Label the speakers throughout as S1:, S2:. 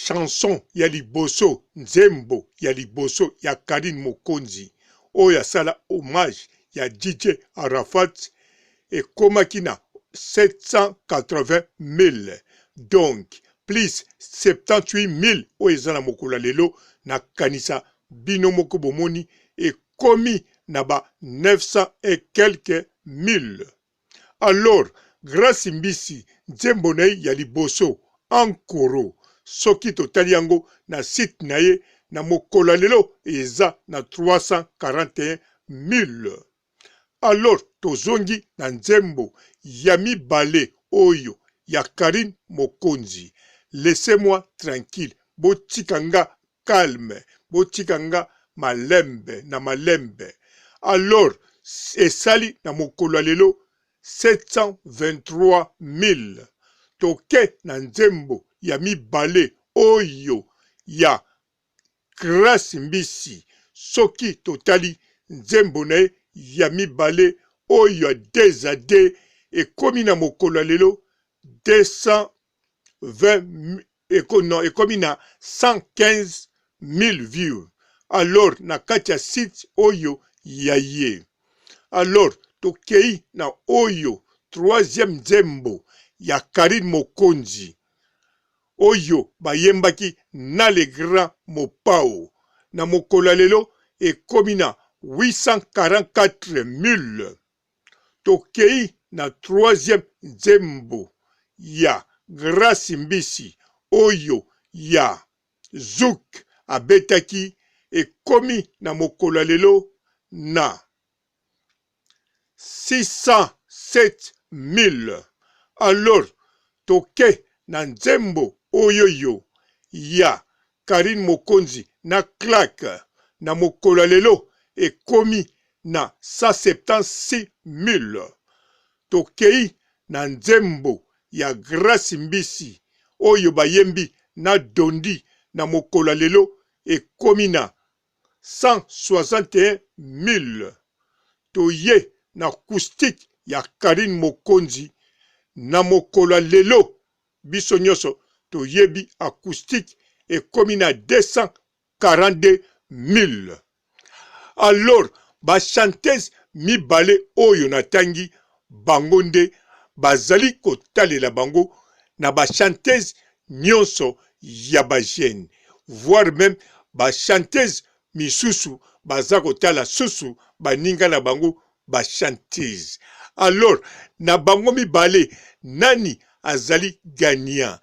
S1: chanson ya liboso nzembo ya liboso ya Karine Mokonzi oyo asala hommage ya DJ Arafat ekomaki na 780 000 donc plus 78 000 oyo eza na mokolo lelo na kanisa bino moko bomoni ekomi na ba 900 et quelques mille. Alors Grace Mbisi nzembo na ye ya liboso ankoro soki totali yango na site na ye na mokolo lelo eza na 341 000. Alors tozongi na nzembo ya mibale oyo ya Karine Mokonzi. Laissez-moi tranquille, botikanga calme, botikanga malembe na malembe. Alors esali na mokolo lelo 723 000. Toke na nzembo ya mibale oyo ya Grace Mbisi soki totali nzembo na ya mibale oyo ya dezade ekomi na mokolo lelo 220 ekomi na 115 000 views. Alors na kati ya site oyo ya ye. Alors tokei na oyo troisième nzembo ya Karine Mokonzi oyo bayembaki na le grand mopao na mokolo lelo ekomi na 844 000. Tokei na troisième nzembo ya Grace Mbisi oyo ya Zouk abetaki ekomi na mokolo lelo na 607 000. Alors toke na nzembo oyo ya Karine Mokonzi na claque na mokolo lelo ekomi na 176 000. Tokei na nzembo ya Grace Mbisi oyo bayembi na dondi na mokolo lelo ekomi na 161 000. Toye na acoustique ya Karine Mokonzi na mokolo lelo biso nyonso toyebi acoustique ekomi na 242 000. Alors ba chanteuse mibale oyo natangi bango nde bazali kotalela bango na ba chanteuse nyonso ya ba jeune, voire même ba chanteuse misusu baza kotala susu baninga na bango ba chanteuse. Alors na bango mibale nani azali gagnant?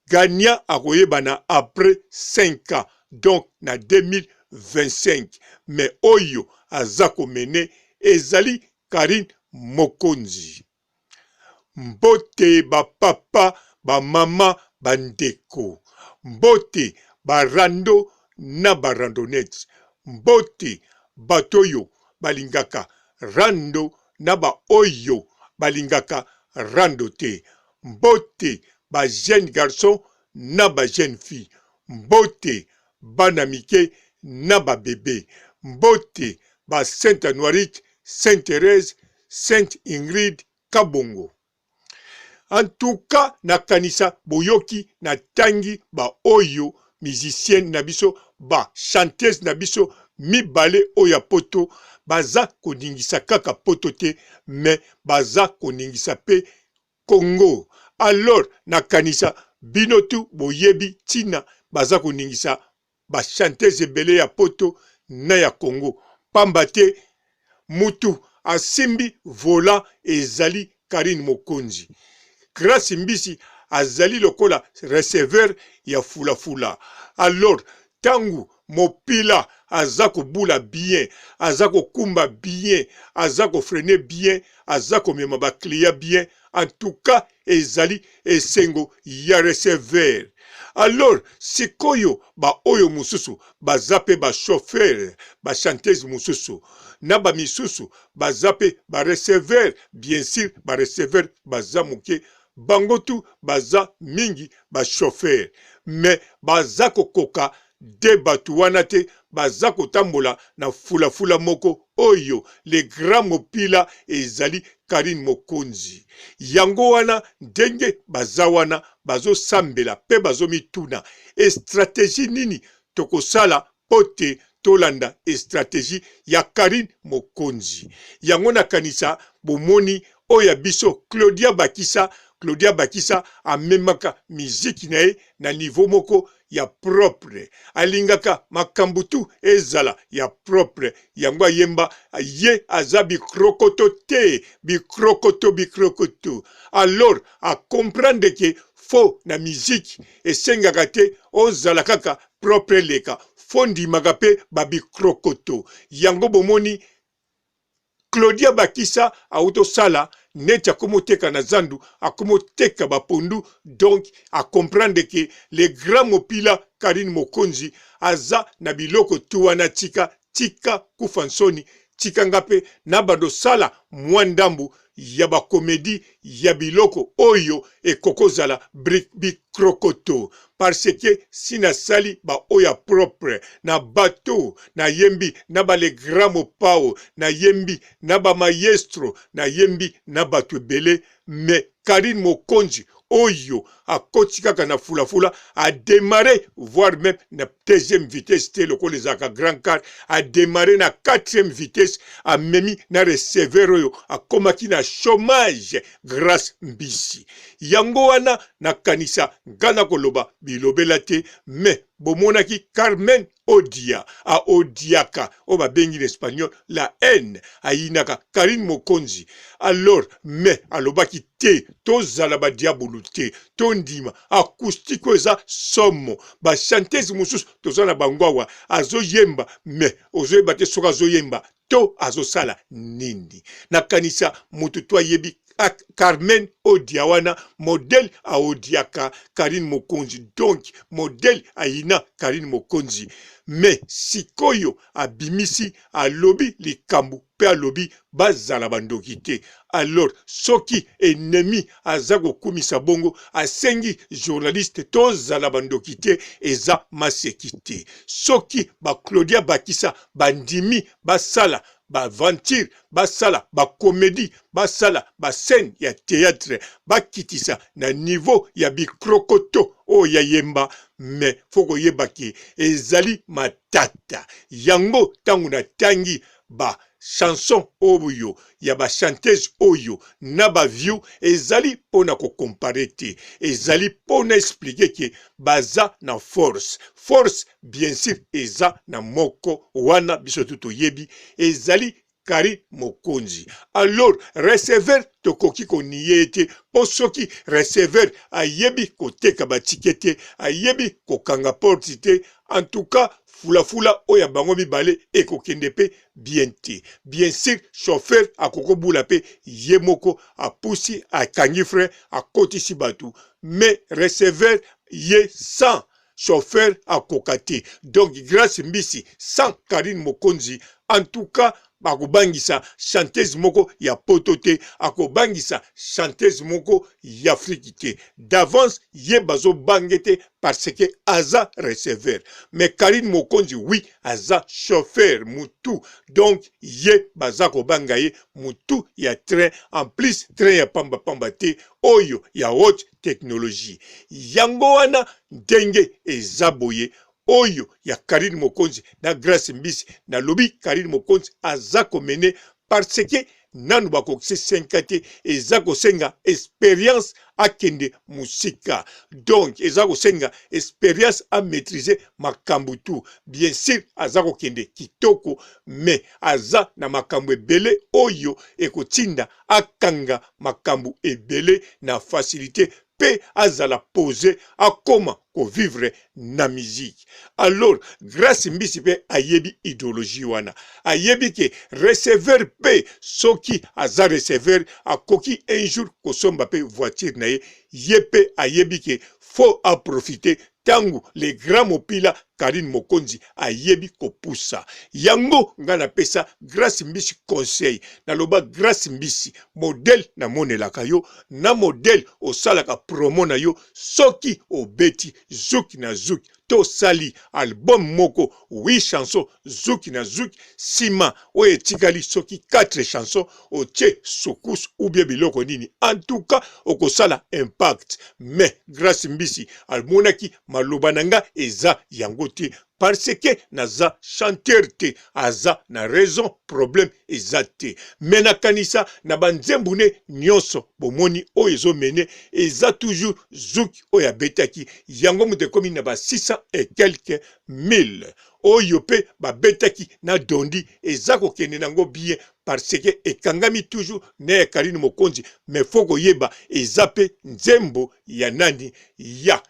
S1: Gagnant akoyebana après 5 ans, donc na 2025. Mais oyo azako mene ezali Karine Mokonzi. Mbote ba papa, ba mama, bandeko. Mbote ba rando na ba randonnette. Mbote batoyo balingaka rando na ba oyo balingaka rando te. Mbote ba jeune garçon na ba jeune fille. Mbote bana mike na ba bébé. Mbote ba Sainte Anoirite, Sainte Thérèse, Sainte Ingrid Kabongo. En tout cas, na kanisa boyoki na tangi ba oyo musicienne na biso, ba chanteuse na biso mibale oya poto, baza koningisa kaka poto te, mais baza koningisa pe Congo. Alors na kanisa binotu boyebi tina baza koningisa ba chanteuse ebele ya poto na ya Congo. Pambate mutu asimbi vola ezali Karine Mokonzi. Grace Mbisi azali lokola receveur ya fula fula. Alors tangu mopila azako bula bien, azako kumba bien, azako freiner bien, azako mema ba client bien. En tout cas ezali esengo ya receveur. Alors sikoyo ba oyo mususu bazape ba chauffeur, ba chanteuse mususu na ba misusu bazape ba receveur, bien sûr ba receveur bazamuke bangotu baza mingi ba chauffeur, mais bazako koka de batu wana te baza kotambola na fulafula moko oyo le grand mopila ezali Karine Mokonzi. Yango wana ndenge baza wana bazo sambela pe bazo mituna stratégie nini tokosala pote tolanda stratégie ya Karine Mokonzi. Yango nakanisa bomoni oya biso Claudia Bakisa amemaka miziki na ye na niveau moko ya propre. Alingaka makambutu ezala ya propre. Yango yemba ye aza bikrokoto te. Bikrokoto. Alors, a comprendre que fo na miziki esengaka te ozala kaka propre leka. Fondi magape babikrokoto. Yango bomoni Claudia Bakisa autosala neti akomoteka na zandu akomoteka bapondu, donc a comprendre que le grand mopila Karine Mokonzi aza na biloko tuwana tika kufansoni tika ngape na badosala mwandambu ya bakomedi ya biloko oyo ekokozala bikrokoto parce que sina sali ba oya propre na bateau na yembi na ba le grand mopao na yembi na ba maestro na yembi na batu ebele mais Karine Mokonzi oyo akotikaka na fulafula a démarré voire même na deuxième vitesse te lokola ezalaka grand car a démarré na quatrième vitesse a memi na receveur oyo akomaki na chômage grâce mbisi yango wana nakanisa ngana koloba bilobela te mais bomonaki Carmen Odia a odiaka o babengi l'espagnol la haine ayinaka Karine Mokonzi alors mais alobaki te tozala ba diabolo te tondima acoustique eza somo ba chanteuse mususu tozana bangwawa azoyemba mais ozoyeba te soka azoyemba to azosala nini nakanisa mutu to yebi Carmen Odia wana modèle a odiaka Karine Mokonzi donc modèle aina Karine Mokonzi mais sikoyo abimisi alobi likambu pe alobi bazala bandoki te alors soki ennemi aza kokumisa bongo asengi journaliste tozala bandoki te eza maseki te soki ba Claudia Bakisa bandimi basala ba aventure basala ba comédie basala ba scène ya théâtre bakitisa na niveau ya bikrokoto o ya yemba mais foko yebaki ezali matata yango tangu na tangi ba chanson oyo ya ba chanteuse oyo na ba view ezali pona ko comparer te ezali pona expliquer que baza na force bien sûr eza na moko wana biso tuto yebi ezali Karine Mokonzi. Alors, receveur tokoki ko niye te, posoki receveur ayebi ko teka batikete, ayebi ko kanga porti te, en tout cas, fula oya bango mibale eko kendepe bien te. Bien sûr, chauffeur akoko bula pe yemoko apusi akangi frein akotisi batu, mais receveur ye sans chauffeur akokate. Donc, grâce mbisi, sans Karine Mokonzi, en tout cas, akobangisa chanteuse moko ya poto te akobangisa chanteuse moko ya Afrique te d'avance ye bazo bangete parce que aza receveur mais Karine Mokonzi oui aza chauffeur mutu donc ye baza kobanga ye mutu ya train en plus train ya pamba te oyo ya haute technologie yango wana ndenge ezaboye oyo ya Karine Mokonzi na grâce mbisi na lobi Karine Mokonzi aza komene parce que nanu bakokise 5 te eza kosenga expérience akende musika donc eza kosenga expérience à maîtriser makambo tout bien sûr aza kokende kitoko mais aza na makambo ebele oyo ekotinda akanga makambo ebele na facilité pe azala posé akoma ko vivre na musique. Alors, grâce mbisi pe ayebi idéologie wana. Ayebi ke receveur pe soki aza receveur akoki un jour kosomba pe voiture na ye pe ayebi ke faut en profiter tangu le grand mopila Karine Mokonzi ayebi kopusa. Yango ngana pesa grâce mbisi conseil. Na loba grâce mbisi modèle na monelaka yo na modèle osalaka promo na yo soki obeti zuki na zuki tosali album moko 8 chansons zuki na zuki sima oye tikali soki 4 chansons otie soukous ou bien biloko nini en tout cas okosala impact mais grâce mbisi almonaki maloba nanga eza yango te parce que naza chanteur te aza na raison problème eza te mais nakanisa na banzembune nyonso bomoni oyo ezomene eza toujours zuki oyo abetaki yango moto ekomi na ba 600 et quelques mille oyo pe babetaki na dondi eza kokende nango bien parce que ekangami toujours na Karine Mokonzi mais faut koyeba eza pe nzembo ya nani ya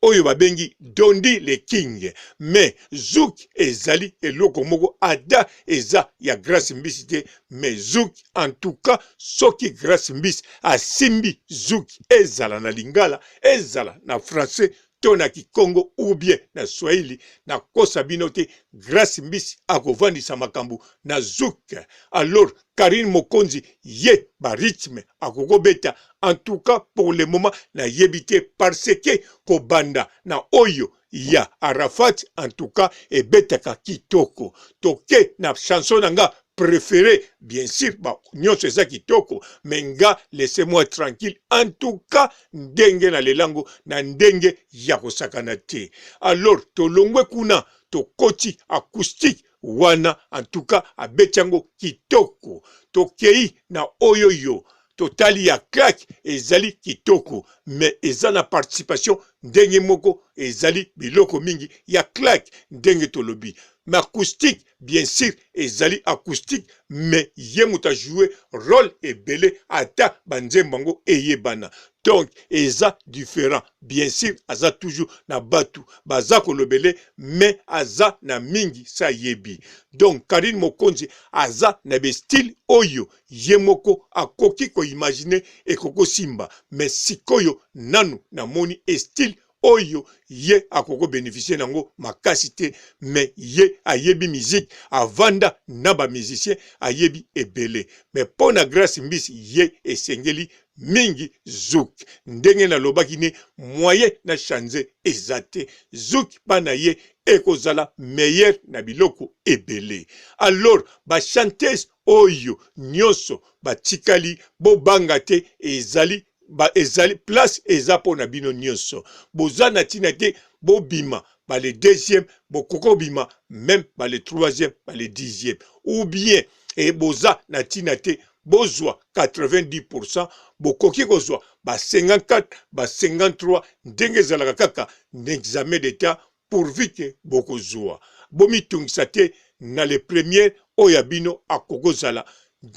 S1: oyo babengi Dondi le King mais zouk ezali eloko moko ada eza ya Grace Mbisi te mais zouk en tout cas soki Grace Mbisi asimbi zouk ezala na lingala ezala na français to na kikongo ou bien na swahili na kosa bino te Grace Mbisi akovandisa makambo na zouk alors Karine Mokonzi ye ba rythme akokobeta en tout cas pour le moment na yebite parce que kobanda na oyo ya Arafat en tout cas et betaka kitoko toke na chanson nanga préféré bien sûr ba nyonso eza kitoko menga laissez-moi tranquille en tout cas ndenge na lelango na ndenge ya kosakana te alors tolongwe kuna tokoti acoustique wana en tout cas abetiango kitoko tokei na oyo yo totali ya claque ezali kitoko mais eza na participation ndenge moko ezali biloko mingi ya claque ndenge tolobi mais acoustique bien sûr ezali acoustique mais ye moto a joué rôle ebele ata banzembango eyebana donc eza différent bien sûr aza toujours na batu baza kolobele mais aza na mingi sa yebi donc Karine Mokonzi aza na be style oyo ye moko akoki ko imaginer ekoko simba mais sikoyo nanu na moni style oyo ye akoko bénéficier nango makasi te mais ye ayebi musique avanda na ba musicien ayebi ebele mais pona Grace Mbisi ye esengeli mingi zouk ndenge na lobaki ne moyen na chanze ezate zouk bana ye ekozala meilleur na biloko ebele alors ba chanteuse oyo nyonso batikali bobanga te ezali ezali place eza pona bino nyonso boza na tina te bobima ba le deuxième bokoko bima même ba le troisième ba le 10e ou bien et boza na tina te bozwa 90% bokoki kozwa ba 54 ba 53 ndenge ezalaka kaka n'examen d'état pourvu que bokozwa bomitungisa te na le premier oya bino akokozala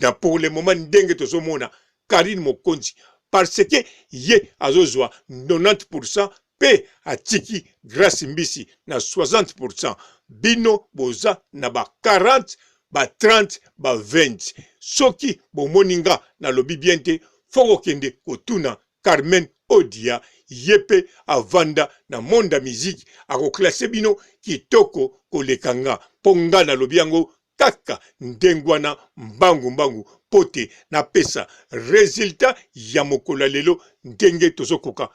S1: na pour le moment ndenge tozomona Karine Mokonzi parce que ye azozwa 90% pe atiki Grace Mbisi na 60% bino boza na ba 40 ba 30 ba 20 soki bomoninga na lobi bien te foko kende kotuna Carmen Odia yepe avanda na monde musique akoklase bino kitoko kolekanga ponga na lobi yango kaka ndengwana mbangu pote na pesa résultat ya mokola lelo ndenge tozokoka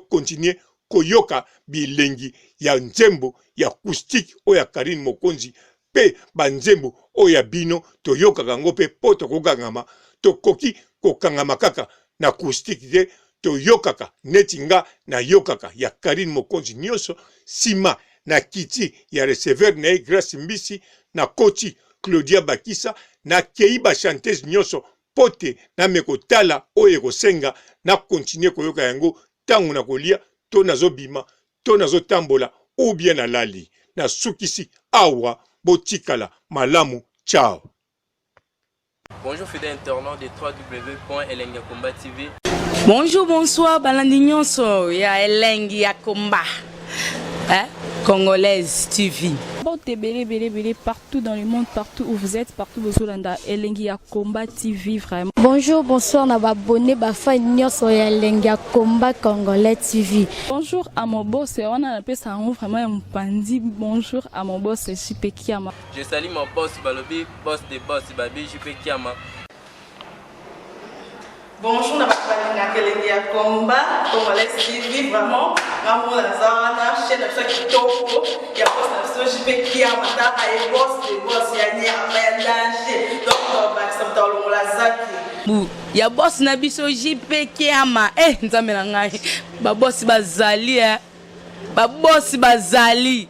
S1: continuer koyoka bilengi ya nzembo ya acoustique oya Karine Mokonzi pe banzembo oya bino toyoka kango pe poto kokangama tokoki kokangama kaka na acoustique te toyokaka netinga na yokaka ya Karine Mokonzi nyonso sima na kiti ya receveur na Grace Mbisi na koti Claudia Bakisa na keiba chanteuse nyonso pote na mekotala oyo kosenga na continuer koyoka yango tangu na kolia to nazobima to nazotambola ou bien na lali na sukisi awa botikala malamu ciao.
S2: Bonjour fidèles internautes de www.elengiakomba TV.
S3: Bonjour, bonsoir, balandi nyonso ya Elengi ya Komba. Congolaise TV.
S4: Belé, partout dans le monde, partout où vous êtes, partout où vous êtes, Elengi ya Komba TV, vraiment.
S5: Bonjour, bonsoir, na abonné, bafa nyonso ya Elengi ya Komba Congolais TV.
S4: Bonjour à mon boss, on a appelé ça vraiment un pandi. Bonjour à mon boss, JP Kiama.
S2: Je salue mon boss Balobi, boss des boss Babi, JP Kiama.
S3: Bonjour, na bakalina kelenge ya combat, Congolais TV, vraiment, ngamo la zana, chaîne de kitoko, ya boss na so jipe kia mataka e boss de boss ya nyama ya danger. Donc ba samta longola zaki. Ya boss na biso jipe kia ma, nzambe na ngai. Ba boss bazali ba boss bazali.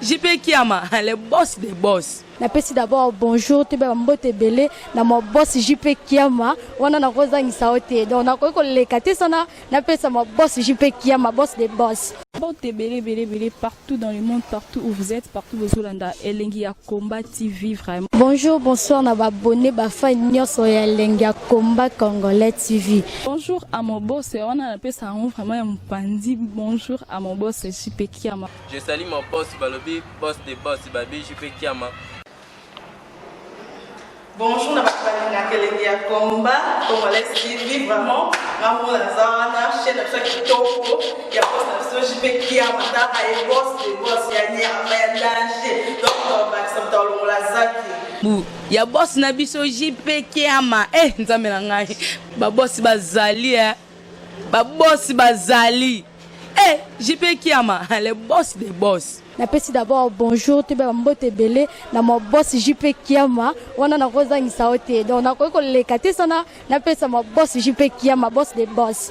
S3: Jipe kia ma, le boss des boss.
S5: Napesi d'abord bonjour te ba mbote belé na mo boss JP Kiama wana na kozangisa ote donc na ko leka te sana napesa mo boss JP Kiama boss des boss.
S4: Mbote belé partout dans le monde, partout où vous êtes, partout vous Zolanda Elengi ya Combat TV vraiment.
S5: Bonjour, bonsoir na ba abonné ba fan nyonso ya Elengi ya Combat Congolais TV.
S4: Bonjour à mon boss, on a appelé ça vraiment un pandi. Bonjour à mon boss JP Kiama.
S2: Je salue mon boss Balobi, boss des boss Babi JP Kiama.
S3: Bonjour, na bakalina kelenge ya combat, Congolais TV, vraiment, ngamo la zana, chaîne de kitoko, ya boss na so jipe kia mataka e boss de boss ya nyama ya danger. Donc ba samta longola zaki. Ya boss na biso jipe kia ma, nzambe na ngai. Ba boss bazali ba boss bazali. JP Kiama, le boss des boss.
S5: Napesi d'abord bonjour te ba mbote belé na mo boss JP Kiama wana na kozangisa ote donc na ko leka te sana napesa mo boss JP Kiama boss des boss.